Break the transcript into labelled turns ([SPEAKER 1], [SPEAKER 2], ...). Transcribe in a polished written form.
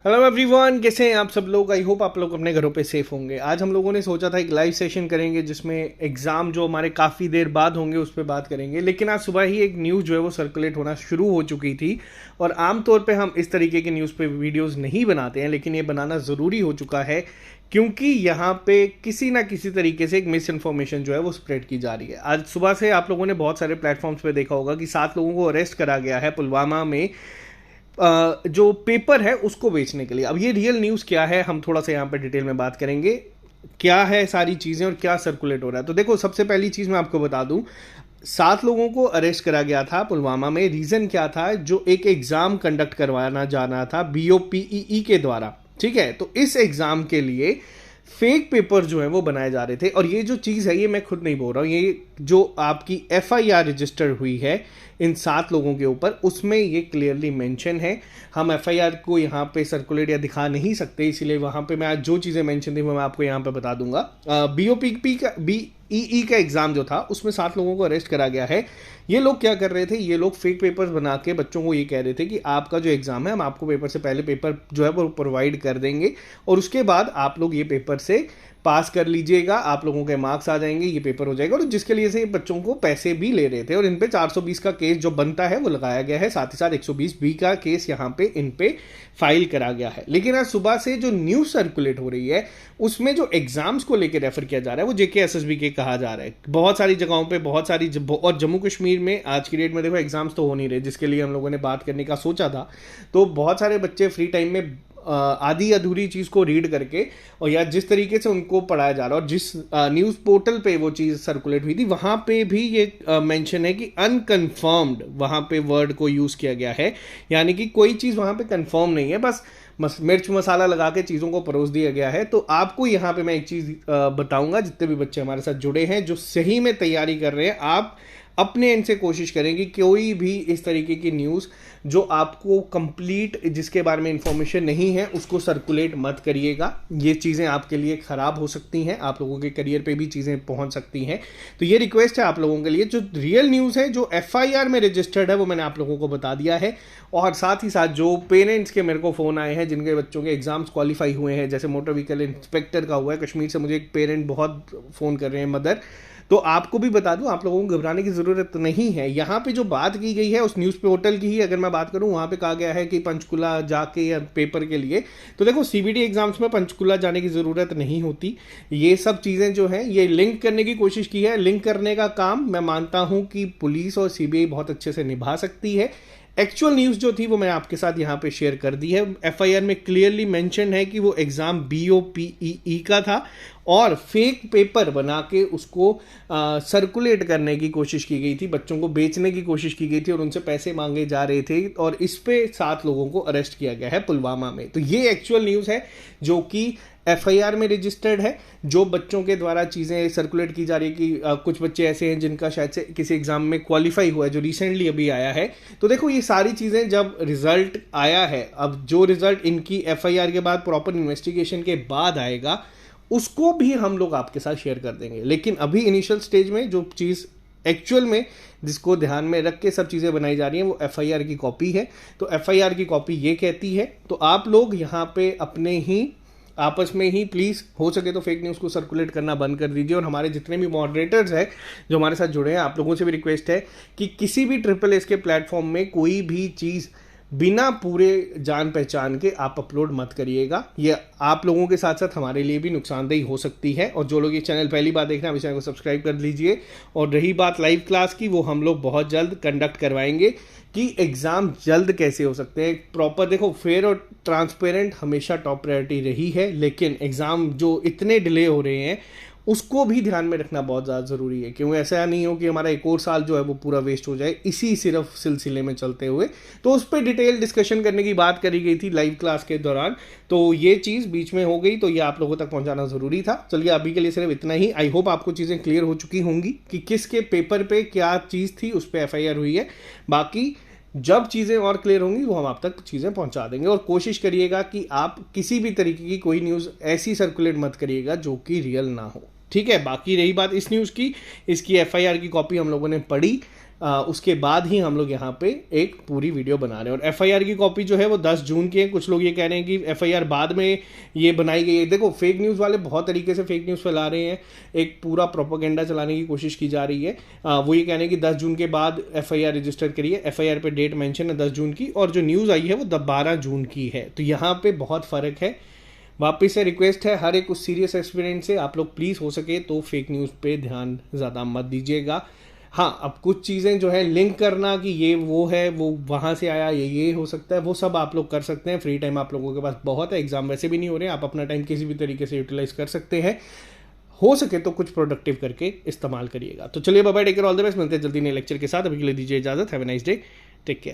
[SPEAKER 1] Hello everyone, कैसे हैं आप सब लोग। आई होप आप लोग अपने घरों पे सेफ होंगे। आज हम लोगों ने सोचा था एक लाइव सेशन करेंगे जिसमें एग्ज़ाम जो हमारे काफ़ी देर बाद होंगे उस पर बात करेंगे, लेकिन आज सुबह ही एक न्यूज़ जो है वो सर्कुलेट होना शुरू हो चुकी थी। और आमतौर पे हम इस तरीके के न्यूज़ पे वीडियोज़ नहीं बनाते हैं, लेकिन ये बनाना ज़रूरी हो चुका है क्योंकि यहाँ पे किसी ना किसी तरीके से एक मिस इन्फॉर्मेशन जो है वो स्प्रेड की जा रही है। आज सुबह से आप लोगों ने बहुत सारे प्लेटफॉर्म्स पे देखा होगा कि 7 लोगों को अरेस्ट करा गया है पुलवामा में जो पेपर है उसको बेचने के लिए। अब ये रियल न्यूज़ क्या है, हम थोड़ा सा यहाँ पे डिटेल में बात करेंगे। क्या है सारी चीज़ें और क्या सर्कुलेट हो रहा है। तो देखो, सबसे पहली चीज़ मैं आपको बता दूं, 7 लोगों को अरेस्ट करा गया था पुलवामा में। रीज़न क्या था, जो एक एग्ज़ाम कंडक्ट करवाना जाना था BOPEE के द्वारा, ठीक है। तो इस एग्ज़ाम के लिए फेक पेपर जो है वो बनाए जा रहे थे। और ये जो चीज़ है ये मैं खुद नहीं बोल रहा हूँ, ये जो आपकी FIR रजिस्टर हुई है इन 7 लोगों के ऊपर, उसमें ये क्लियरली मेंशन है। हम FIR को यहाँ पे सर्कुलेट या दिखा नहीं सकते, इसीलिए वहाँ पे मैं आज जो चीज़ें मेंशन थी वो मैं आपको यहाँ पे बता दूंगा। BOPEE का एग्ज़ाम जो था उसमें 7 लोगों को अरेस्ट करा गया है। ये लोग क्या कर रहे थे, ये लोग फेक पेपर्स बना के बच्चों को ये कह रहे थे कि आपका जो एग्ज़ाम है हम आपको पेपर से पहले पेपर जो है वो प्रोवाइड कर देंगे और उसके बाद आप लोग ये पेपर से पास कर लीजिएगा, आप लोगों के मार्क्स आ जाएंगे, ये पेपर हो जाएगा। और जिसके लिए से बच्चों को पैसे भी ले रहे थे और इन पे 420 का केस जो बनता है वो लगाया गया है। साथ ही साथ 120B का केस यहाँ पे इन पे फाइल करा गया है। लेकिन आज सुबह से जो न्यूज़ सर्कुलेट हो रही है उसमें जो एग्जाम्स को लेकर रेफर किया जा रहा है वो JK SSB के कहा जा रहा है। बहुत सारी जगहों पे बहुत सारी और जम्मू कश्मीर में आज की डेट में देखो एग्जाम्स तो हो नहीं रहे, जिसके लिए हम लोगों ने बात करने का सोचा था। तो बहुत सारे बच्चे फ्री टाइम में आधी अधूरी चीज़ को रीड करके और या जिस तरीके से उनको पढ़ाया जा रहा है और जिस न्यूज़ पोर्टल पे वो चीज़ सर्कुलेट हुई थी वहाँ पे भी ये मेंशन है कि अनकन्फर्म्ड वहाँ पे वर्ड को यूज़ किया गया है। यानी कि कोई चीज़ वहाँ पे कंफर्म नहीं है, बस मिर्च मसाला लगा के चीज़ों को परोस दिया गया है। तो आपको यहाँ पे मैं एक चीज़ बताऊंगा, जितने भी बच्चे हमारे साथ जुड़े हैं जो सही में तैयारी कर रहे हैं, आप अपने एंड से कोशिश करें कि कोई भी इस तरीके की न्यूज़ जो आपको कंप्लीट जिसके बारे में इंफॉर्मेशन नहीं है उसको सर्कुलेट मत करिएगा। ये चीज़ें आपके लिए ख़राब हो सकती हैं, आप लोगों के करियर पे भी चीज़ें पहुंच सकती हैं। तो ये रिक्वेस्ट है आप लोगों के लिए। जो रियल न्यूज़ है, जो FIR में रजिस्टर्ड है, वो मैंने आप लोगों को बता दिया है। और साथ ही साथ जो पेरेंट्स के मेरे को फ़ोन आए हैं जिनके बच्चों के एग्जाम्स क्वालिफाई हुए हैं, जैसे मोटर व्हीकल इंस्पेक्टर का हुआ है कश्मीर से, मुझे एक पेरेंट बहुत फ़ोन कर रहे हैं, मदर। तो आपको भी बता दूं, आप लोगों को घबराने की ज़रूरत नहीं है। यहाँ पे जो बात की गई है उस न्यूज़ पोर्टल की ही अगर मैं बात करूँ, वहाँ पे कहा गया है कि पंचकुला जाके या पेपर के लिए, तो देखो CBT एग्जाम्स में पंचकुला जाने की ज़रूरत नहीं होती। ये सब चीज़ें जो हैं ये लिंक करने की कोशिश की है। लिंक करने का काम मैं मानता हूँ कि पुलिस और CBI बहुत अच्छे से निभा सकती है। एक्चुअल न्यूज़ जो थी वो मैं आपके साथ यहाँ पे शेयर कर दी है। FIR में क्लियरली मेंशन है कि वो एग्ज़ाम BOPEE का था और फेक पेपर बना के उसको सर्कुलेट करने की कोशिश की गई थी, बच्चों को बेचने की कोशिश की गई थी और उनसे पैसे मांगे जा रहे थे। और इस पे 7 लोगों को अरेस्ट किया गया है पुलवामा में। तो ये एक्चुअल न्यूज़ है जो कि FIR में रजिस्टर्ड है। जो बच्चों के द्वारा चीज़ें सर्कुलेट की जा रही है कि कुछ बच्चे ऐसे हैं जिनका शायद से किसी एग्जाम में क्वालिफाई हुआ है, जो रिसेंटली अभी आया है। तो देखो, ये सारी चीज़ें जब रिजल्ट आया है, अब जो रिजल्ट इनकी FIR के बाद प्रॉपर इन्वेस्टिगेशन के बाद आएगा उसको भी हम लोग आपके साथ शेयर कर देंगे। लेकिन अभी इनिशियल स्टेज में जो चीज़ एक्चुअल में जिसको ध्यान में रख के सब चीज़ें बनाई जा रही हैं वो FIR की कॉपी है। तो FIR की कॉपी ये कहती है। तो आप लोग यहाँ पे अपने ही आपस में ही प्लीज़ हो सके तो फेक न्यूज़ को सर्कुलेट करना बंद कर दीजिए। और हमारे जितने भी मॉडरेटर्स हैं जो हमारे साथ जुड़े हैं, आप लोगों से भी रिक्वेस्ट है कि किसी भी SSS के प्लेटफॉर्म में कोई भी चीज़ बिना पूरे जान पहचान के आप अपलोड मत करिएगा। ये आप लोगों के साथ साथ हमारे लिए भी नुकसानदेही हो सकती है। और जो लोग ये चैनल पहली बार देख रहे हैं, इस चैनल को सब्सक्राइब कर लीजिए। और रही बात लाइव क्लास की, वो हम लोग बहुत जल्द कंडक्ट करवाएंगे कि एग्ज़ाम जल्द कैसे हो सकते हैं। प्रॉपर देखो, फेयर और ट्रांसपेरेंट हमेशा टॉप प्रायोरिटी रही है, लेकिन एग्ज़ाम जो इतने डिले हो रहे हैं उसको भी ध्यान में रखना बहुत ज़्यादा ज़रूरी है। क्यों ऐसा नहीं हो कि हमारा एक और साल जो है वो पूरा वेस्ट हो जाए इसी सिर्फ सिलसिले में चलते हुए। तो उस पर डिटेल डिस्कशन करने की बात करी गई थी लाइव क्लास के दौरान, तो ये चीज़ बीच में हो गई, तो ये आप लोगों तक पहुंचाना ज़रूरी था। चलिए, अभी के लिए सिर्फ इतना ही। आई होप आपको चीज़ें क्लियर हो चुकी होंगी कि किसके पेपर पे क्या चीज़ थी, उस पर FIR हुई है। बाकी जब चीज़ें और क्लियर होंगी वो हम आप तक चीज़ें पहुंचा देंगे। और कोशिश करिएगा कि आप किसी भी तरीके की कोई न्यूज़ ऐसी सर्कुलेट मत करिएगा जो कि रियल ना हो, ठीक है। बाकी रही बात इस न्यूज़ की, इसकी FIR की कॉपी हम लोगों ने पढ़ी। उसके बाद ही हम लोग यहाँ पे एक पूरी वीडियो बना रहे हैं। और एफआईआर की कॉपी जो है वो 10 जून की है। कुछ लोग ये कह रहे हैं कि एफआईआर बाद में ये बनाई गई है। देखो, फेक न्यूज़ वाले बहुत तरीके से फेक न्यूज़ फैला रहे हैं, एक पूरा प्रोपेगेंडा चलाने की कोशिश की जा रही है। वो ये कह रहे हैं कि 10 जून के बाद एफआईआर रजिस्टर करिए। एफआईआर पे डेट मेंशन है 10 जून की, और जो न्यूज़ आई है वो 12 जून की है। तो यहाँ पे बहुत फ़र्क है। वापस से रिक्वेस्ट है, हर एक उस सीरियस एक्सपीरियंस से आप लोग प्लीज़ हो सके तो फेक न्यूज़ पे ध्यान ज़्यादा मत दीजिएगा। हाँ, अब कुछ चीज़ें जो है लिंक करना कि ये वो है, वो वहाँ से आया, ये हो सकता है, वो सब आप लोग कर सकते हैं। फ्री टाइम आप लोगों के पास बहुत है, एग्जाम वैसे भी नहीं हो रहे हैं, आप अपना टाइम किसी भी तरीके से यूटिलाइज कर सकते हैं। हो सके तो कुछ प्रोडक्टिव करके इस्तेमाल करिएगा। तो चलिए bye bye, take care, all the best. मिलते हैं जल्दी नए लेक्चर के साथ। अभी के लिए दीजिए इजाजत। Have a nice day, take care.